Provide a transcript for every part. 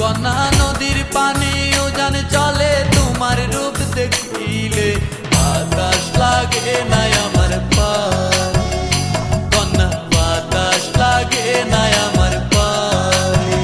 কন্যা নদীর পানি উজান চলে তোমার রূপ দেখিলে বাতাস লাগে না আমার পায়ে কন্যা বাতাস লাগে না আমার পায়ে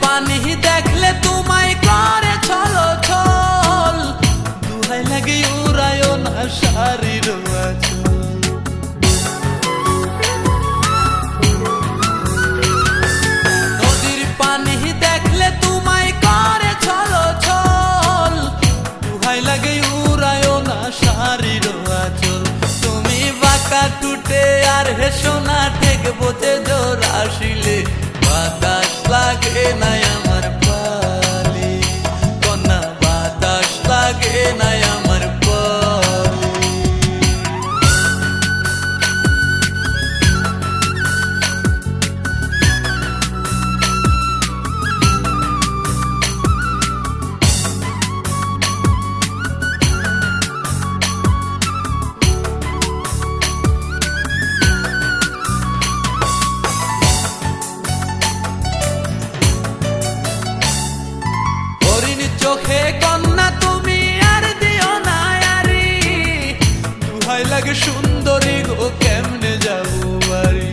পানি দেখলে তোমায় করে ছলো ছল দুহাই লাগে উড়ায় না শারীর নদীর পানি দেখলে তোমায় করে ছলো ছল দুহাই লাগে উড়ায় না শারীর আচল তুমি বাঁকা টুটে আর হেসো না ঠেক বোঝে জোর আসিলে বাতাস লাগে না আমার পালে কন্যা বাতাস লাগে না আমার পালে চোখে কন্যা তুমি আর দিও না আরি দুহাই লাগে সুন্দরী গো কেমনে যাবো বাড়ি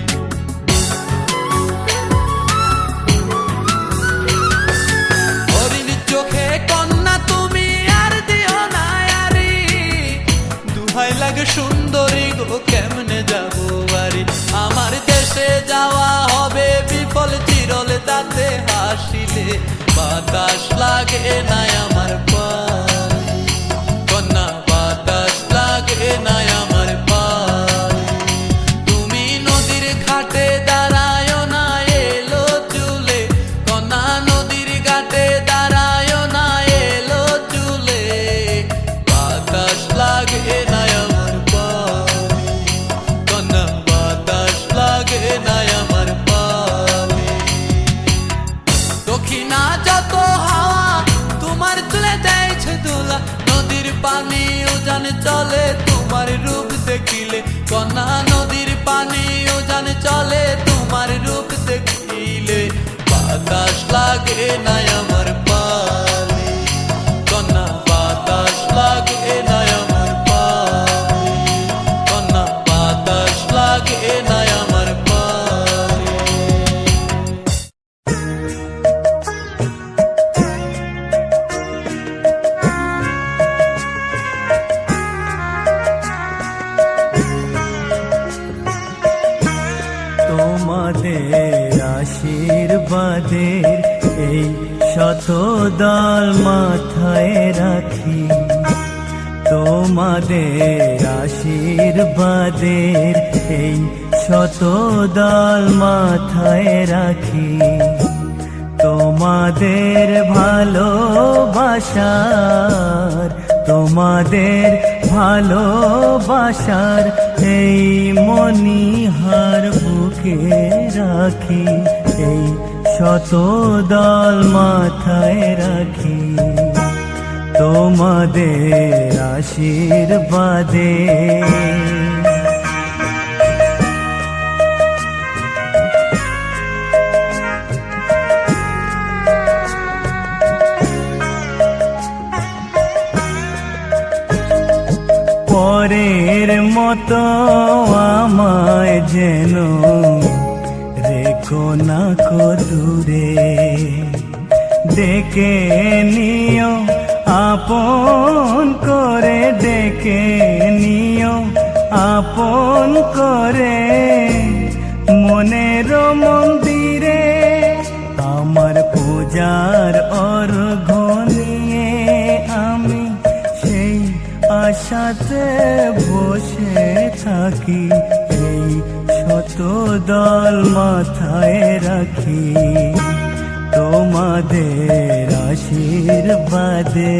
হরিণ চোখে কন্যা তুমি আর দিও না আরি দুহাই লাগে সুন্দরী গো কেমনে যাবো বাড়ি আমার দেশে যাওয়া হবে বিফল চিরল তাতে হাসিলে বাতাস লাগে না আমার পায়ে কন্যা বাতাস লাগে না আমার পায়ে তুমি নদীর ঘাটে দাঁড়ায় না এলো চুলে কন্যা নদীর ঘাটে দাঁড়ায় না এলো চুলে বাতাস লাগে না আমার পায়ে কন্যা বাতাস লাগে না আমার পায়ে দক্ষিণা যত হাওয়া তোমার তুলে দেয়ছে দোলা নদীর পানি উজান চলে তোমার রূপ দেখিলে কন্যা নদীর পানি উজান চলে তোমার রূপ দেখিলে বাতাস লাগে না আমার পালে কন্যা বাতাস লাগে না আমার পালে কন্যা বাতাস লাগে না আমার পালে তোমাদের আশীর্বাদের এই শত দল মাথায় রাখি তোমাদের আশীর্বাদের এই শত দল মাথায় রাখি তোমাদের ভালোবাসার এই মণিহার বুকে রাখি এই শত দল মাথায় রাখি তোমাদের আশীর্বাদে পরের মতো আমায় যেন রেখো না কো দূরে ডেকে নিও আপন করে ডেকে নিও আপন করে মনের মন্দিরে আমার পূজার অর্ঘ্য নিয়ে আমি সেই আশাতে বসে থাকি এই শত দল মাথায় রাখি তোমাদের আশীর্বাদে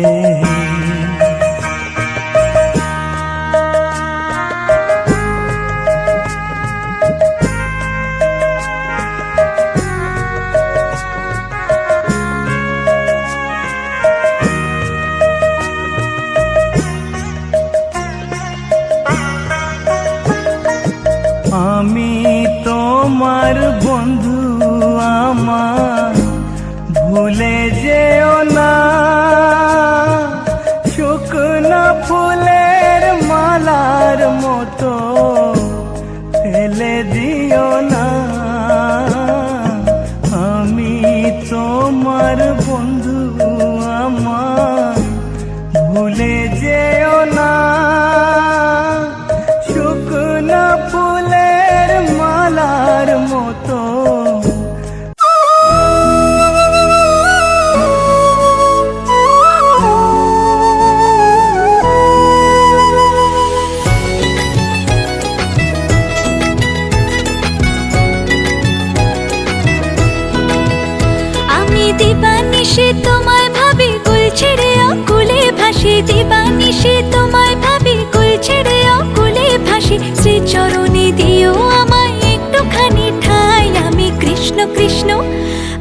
দিবানিশি তোমায় ভাবি কুল ছেড়ে অকুলে ভাসি, দিবানিশি তোমায় ভাবি কুল ছেড়ে অকুলে ভাসি। শ্রীচরণে দিও আমায় একটুখানি ঠাই, আমি কৃষ্ণ কৃষ্ণ,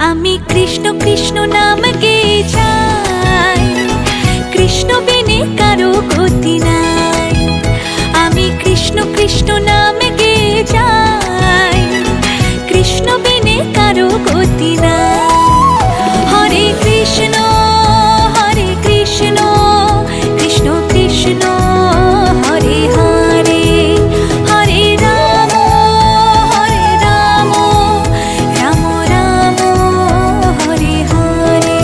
আমি কৃষ্ণ কৃষ্ণ নাম গেয়ে যাই। কৃষ্ণ বিনে কারো গতি নাই, আমি কৃষ্ণ কৃষ্ণ নাম গেয়ে যাই। কৃষ্ণ বিনে কারো গতি নাই। হরে কৃষ্ণ হরে কৃষ্ণ, কৃষ্ণ কৃষ্ণ হরে হরে, হরে রাম রাম রাম হরে হরে।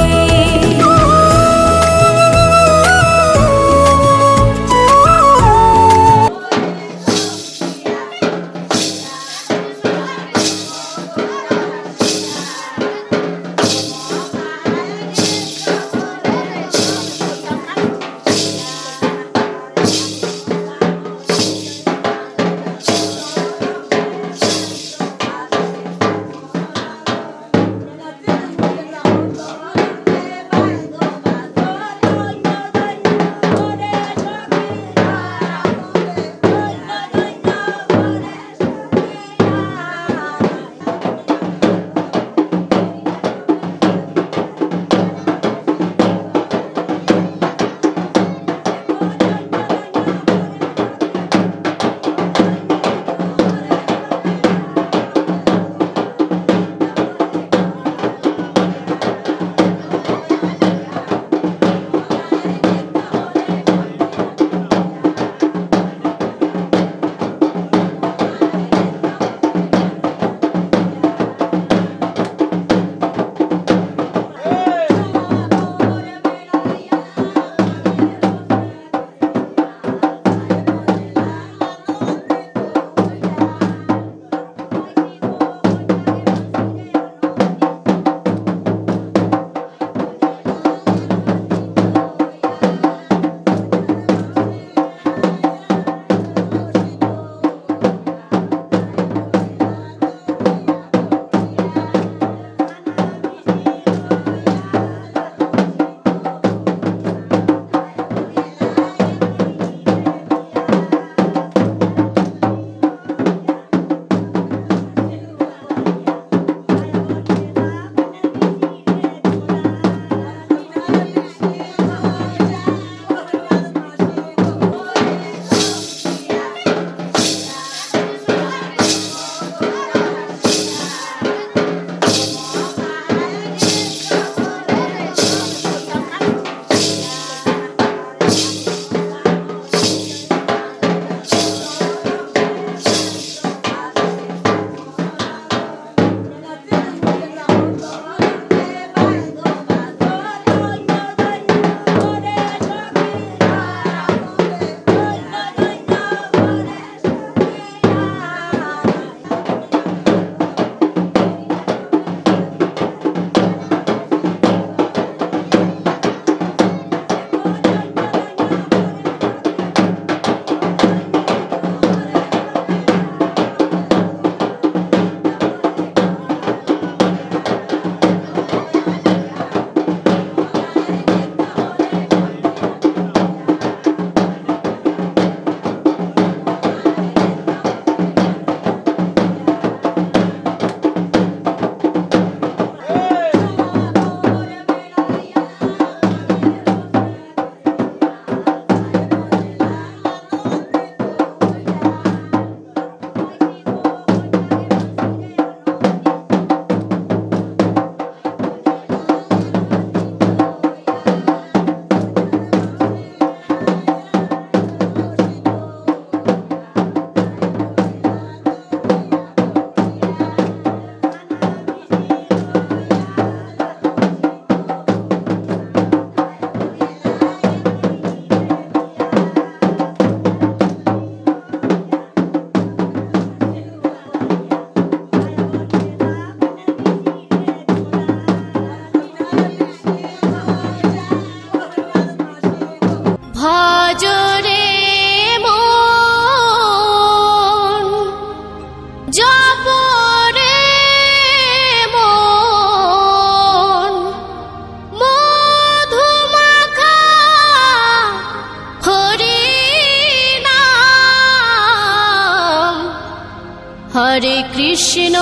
হরে কৃষ্ণ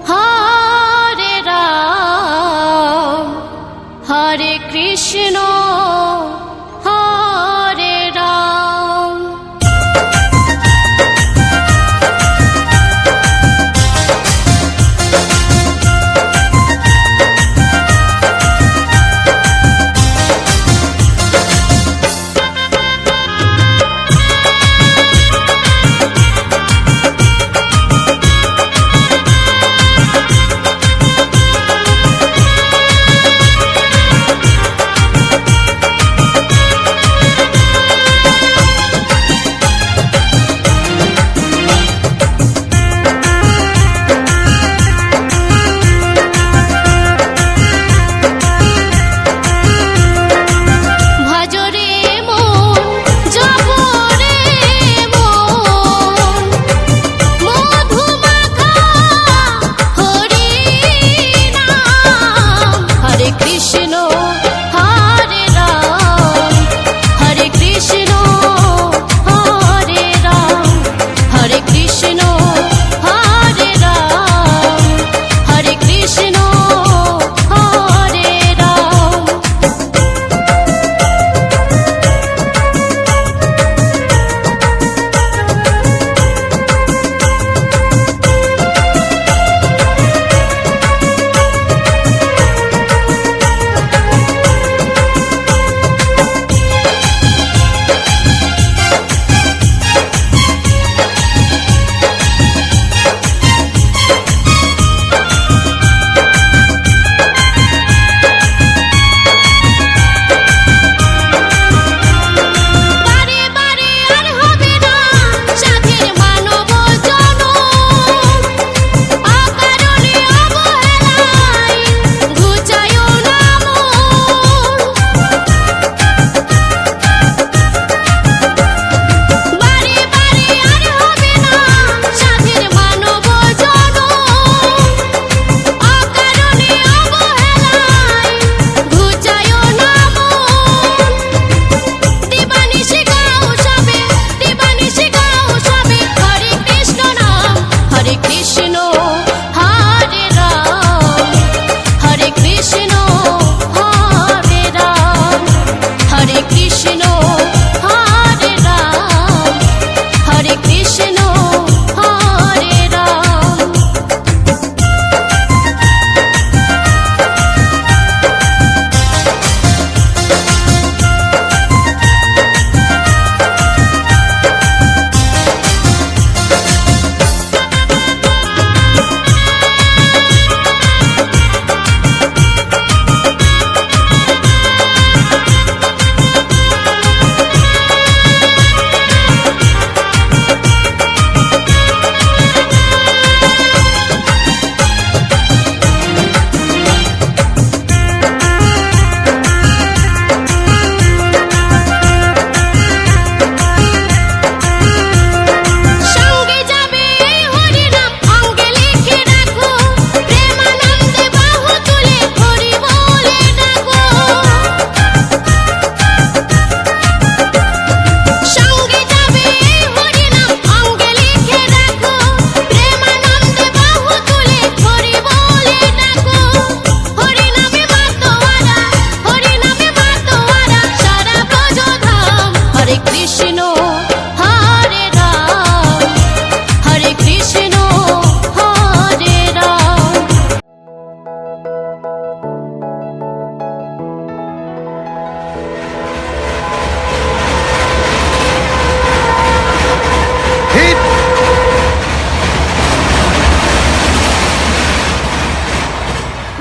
হরে রাম হরে কৃষ্ণ হরে রাম।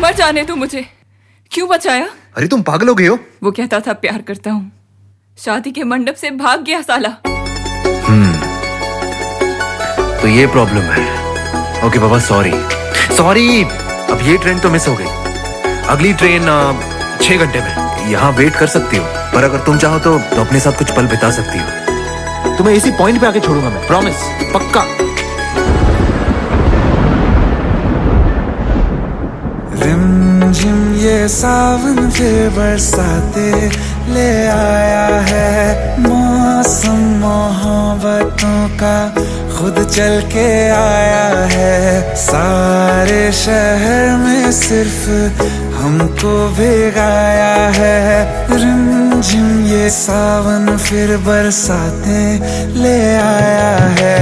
मर जाने दो मुझे। क्यों बचाया? अरे तुम पागल हो गए हो? वो कहता था प्यार करता हूँ, शादी के मंडप से भाग गया साला। तो ये प्रॉब्लम है। ओके बाबा, सॉरी सॉरी। अब ये ट्रेन तो मिस हो गई। अगली ट्रेन 6 घंटे में। यहाँ वेट कर सकती हो, पर अगर तुम चाहो तो अपने साथ कुछ पल बिता सकती हो। तुम्हें इसी पॉइंट पे आके छोड़ूंगा मैं, प्रॉमिस, पक्का। रिमझिम ये सावन फिर बरसाते ले आया है, मौसम मोहब्बतों का खुद चल के आया है, सारे शहर में सिर्फ हमको भिगाया है। रिमझिम ये सावन फिर बरसातें ले आया है।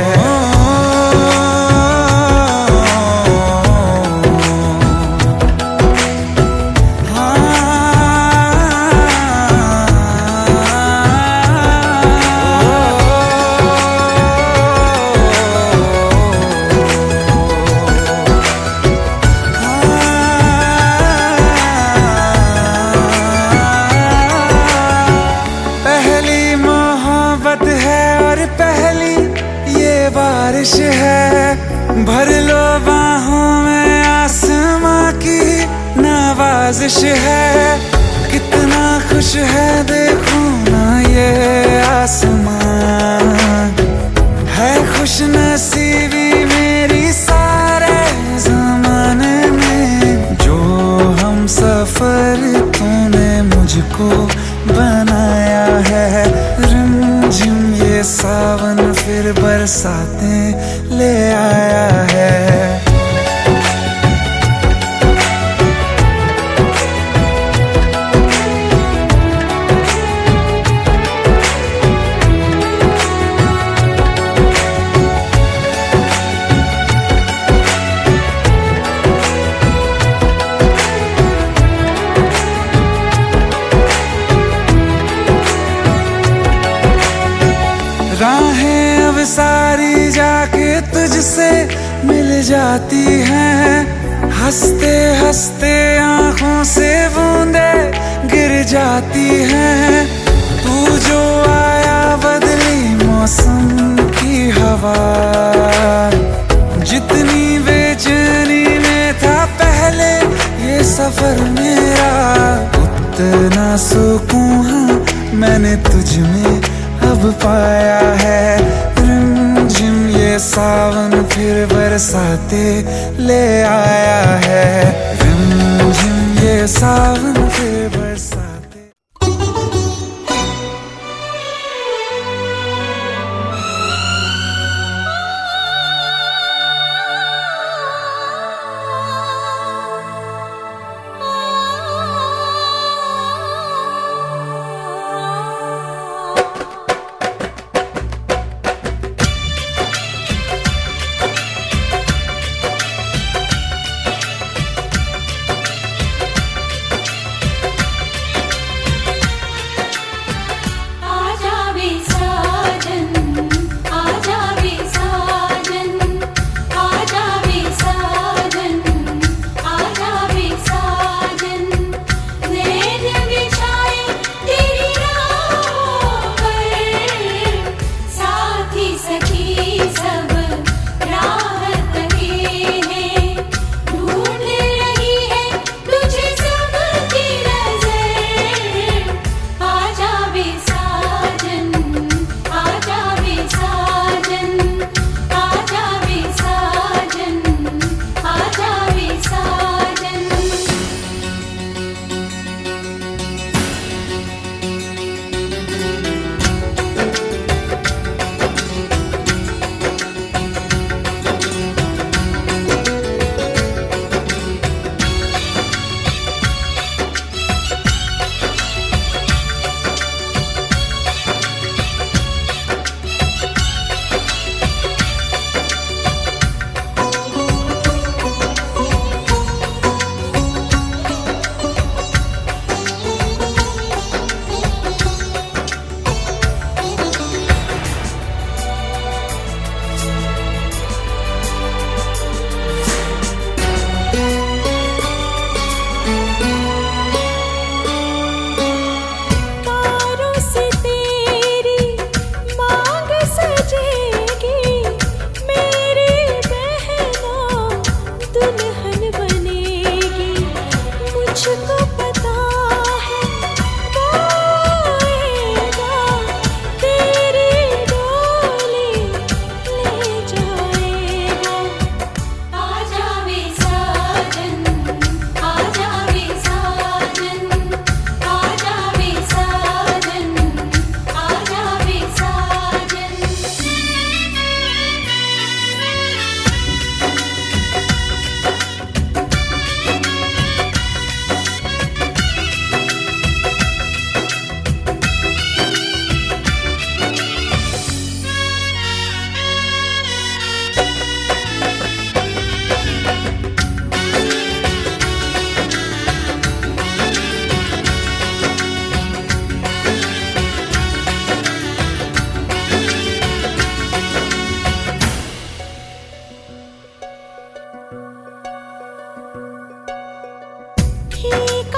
बारिश है, भर लो बाहों में, आसमां की नवाजिश है। कितना खुश है देखो ना ये आसमां, है खुश नसीबी मेरी सारे ज़माने में। जो हम सफर तूने मुझको बनाया है, रिमझिम ये सावन फिर बरसातें ले आया है। राहें अब सारी जाके तुझसे मिल जाती हैं, हंसते हंसते आंखों से बूंदे गिर जाती हैं। तू जो आया बदली मौसम की हवा, जितनी बेचैनी में था पहले ये सफर मेरा, उतना सुकून मैंने तुझ में अब पाया है। रिमझिम ये सावन फिर बरसातें ले आया है, रिमझिम ये सावन फिर बरसातें। ঠিক